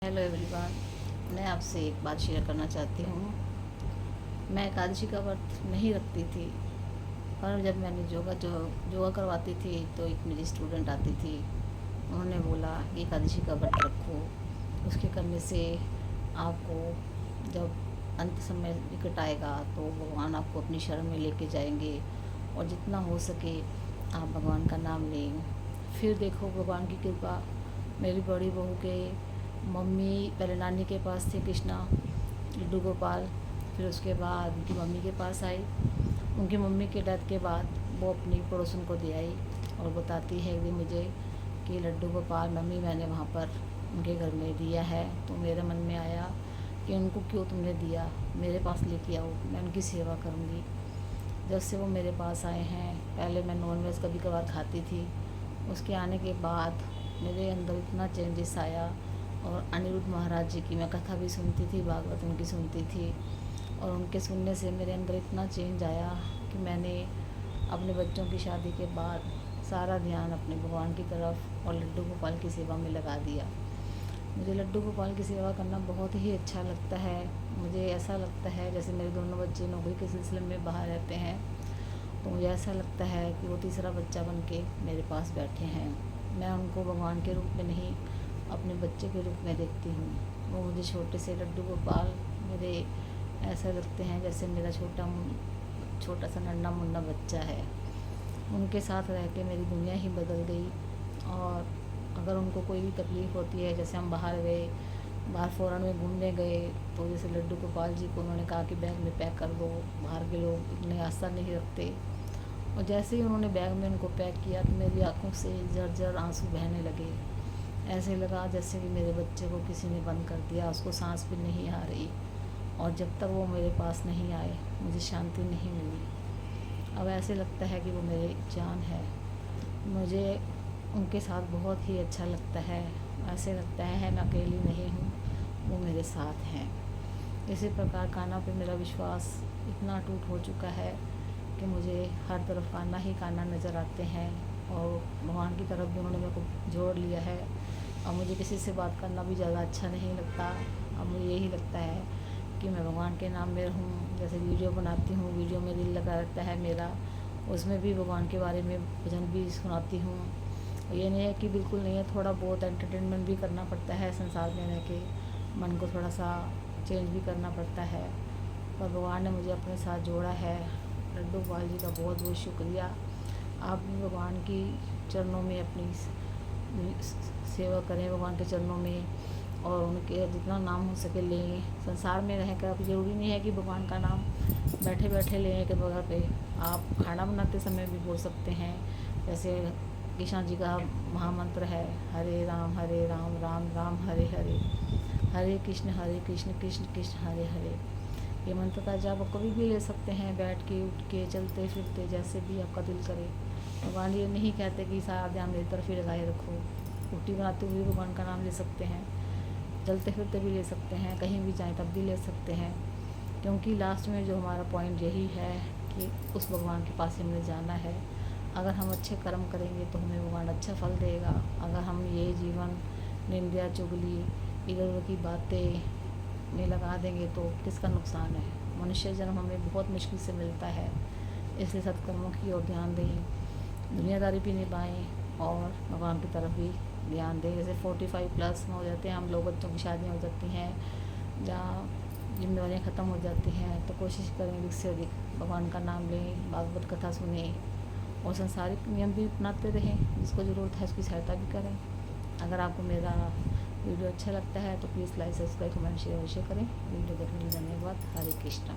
Hello everyone, मैं आपसे एक बात शेयर करना चाहती हूँ। मैं एकादशी का व्रत नहीं रखती थी, पर जब मैंने योगा करवाती थी तो एक मेरी स्टूडेंट आती थी। उन्होंने बोला कि एकादशी का व्रत रखो, उसके करने से आपको जब अंत समय निकट आएगा तो भगवान आपको अपनी शरण में लेके जाएंगे और जितना हो सके आप भगवान का नाम लें। फिर देखो भगवान की कृपा, मेरी बड़ी बहू के मम्मी पहले नानी के पास थे कृष्णा लड्डू गोपाल, फिर उसके बाद उनकी मम्मी के पास आई। उनकी मम्मी के डेथ के बाद वो अपनी पड़ोसन को दे आई और बताती है कि मुझे कि लड्डू गोपाल मम्मी मैंने वहाँ पर उनके घर में दिया है, तो मेरे मन में आया कि उनको क्यों तुमने दिया, मेरे पास लेके आओ, मैं उनकी सेवा करूँगी। जब से वो मेरे पास आए हैं, पहले मैं नॉनवेज कभी कभार खाती थी, उसके आने के बाद मेरे अंदर इतना चेंजेस आया। और अनिरुद्ध महाराज जी की मैं कथा भी सुनती थी, भागवत उनकी सुनती थी, और उनके सुनने से मेरे अंदर इतना चेंज आया कि मैंने अपने बच्चों की शादी के बाद सारा ध्यान अपने भगवान की तरफ और लड्डू गोपाल की सेवा में लगा दिया। मुझे लड्डू गोपाल की सेवा करना बहुत ही अच्छा लगता है। मुझे ऐसा लगता है जैसे मेरे दोनों बच्चे नौकरी के सिलसिले में बाहर रहते हैं, तो मुझे ऐसा लगता है कि वो तीसरा बच्चा बन के मेरे पास बैठे हैं। मैं उनको भगवान के रूप में नहीं, अपने बच्चे के रूप में देखती हूँ। वो मुझे छोटे से लड्डू गोपाल मेरे ऐसा लगते हैं जैसे मेरा छोटा सा नन्हा मुन्ना बच्चा है। उनके साथ रह के मेरी दुनिया ही बदल गई। और अगर उनको कोई भी तकलीफ़ होती है, जैसे हम बाहर गए, बाहर फ़ॉरेन में घूमने गए, तो जैसे लड्डू गोपाल जी को उन्होंने कहा कि बैग में पैक कर दो, बाहर के लोग इतने आस्था नहीं रखते, और जैसे ही उन्होंने बैग में उनको पैक किया तो मेरी आँखों से झरझर आंसू बहने लगे। ऐसे लगा जैसे कि मेरे बच्चे को किसी ने बंद कर दिया, उसको सांस भी नहीं आ रही, और जब तक वो मेरे पास नहीं आए मुझे शांति नहीं मिली। अब ऐसे लगता है कि वो मेरी जान है। मुझे उनके साथ बहुत ही अच्छा लगता है। ऐसे लगता है मैं अकेली नहीं हूँ, वो मेरे साथ हैं। इसी प्रकार कान्हा पे मेरा विश्वास इतना टूट हो चुका है कि मुझे हर तरफ कान्हा ही कान्हा नज़र आते हैं, और भगवान की तरफ भी उन्होंने मेरे को जोड़ लिया है। अब मुझे किसी से बात करना भी ज़्यादा अच्छा नहीं लगता। अब मुझे यही लगता है कि मैं भगवान के नाम में रहूँ। जैसे वीडियो बनाती हूँ, वीडियो में दिल लगा रहता है मेरा, उसमें भी भगवान के बारे में भजन भी सुनाती हूँ। ये नहीं है कि बिल्कुल नहीं है, थोड़ा बहुत एंटरटेनमेंट भी करना पड़ता है संसार में रह के, मन को थोड़ा सा चेंज भी करना पड़ता है। पर भगवान ने मुझे अपने साथ जोड़ा है। लड्डू गोपाल जी का बहुत बहुत शुक्रिया। आप भी भगवान की चरणों में अपनी सेवा करें, भगवान के चरणों में, और उनके जितना नाम हो सके लें। संसार में रहकर अब ज़रूरी नहीं है कि भगवान का नाम बैठे बैठे लें के बगैर पे, आप खाना बनाते समय भी बोल सकते हैं। जैसे कृष्णा जी का महामंत्र है, हरे राम राम राम हरे हरे, हरे कृष्ण कृष्ण कृष्ण हरे हरे। ये मंत्र का जाप आप कभी भी ले सकते हैं, बैठ के, उठ के, चलते फिरते, जैसे भी आपका दिल करे। भगवान ये नहीं कहते कि सारा ध्यान मेरी तरफ ही लगाए रखो। रोटी बनाते हुए भगवान का नाम ले सकते हैं, चलते फिरते भी ले सकते हैं, कहीं भी जाएं तब भी ले सकते हैं, क्योंकि लास्ट में जो हमारा पॉइंट यही है कि उस भगवान के पास हमें जाना है। अगर हम अच्छे कर्म करेंगे तो हमें भगवान अच्छा फल देगा। अगर हम ये जीवन निंदा चुगली इधर उधर की बातें में लगा देंगे तो किसका नुकसान है। मनुष्य जन्म हमें बहुत मुश्किल से मिलता है, इसलिए सत्कर्मों की ओर ध्यान दें, दुनियादारी भी निभाएं और भगवान की तरफ भी ध्यान दें। जैसे 45+ में हो जाते हैं हम लोग, बच्चों की शादियाँ हो जाती हैं, जहाँ जिम्मेदारियाँ ख़त्म हो जाती हैं, तो कोशिश करें अधिक से अधिक भगवान का नाम लें, भागवत कथा सुने, और संसारिक नियम भी अपनाते रहें। जिसको ज़रूरत है उसकी सहायता भी करें। अगर आपको मेरा वीडियो अच्छा लगता है तो please like, subscribe, comment, share अवश्य करें। वीडियो देखने के लिए धन्यवाद। हरे कृष्णा।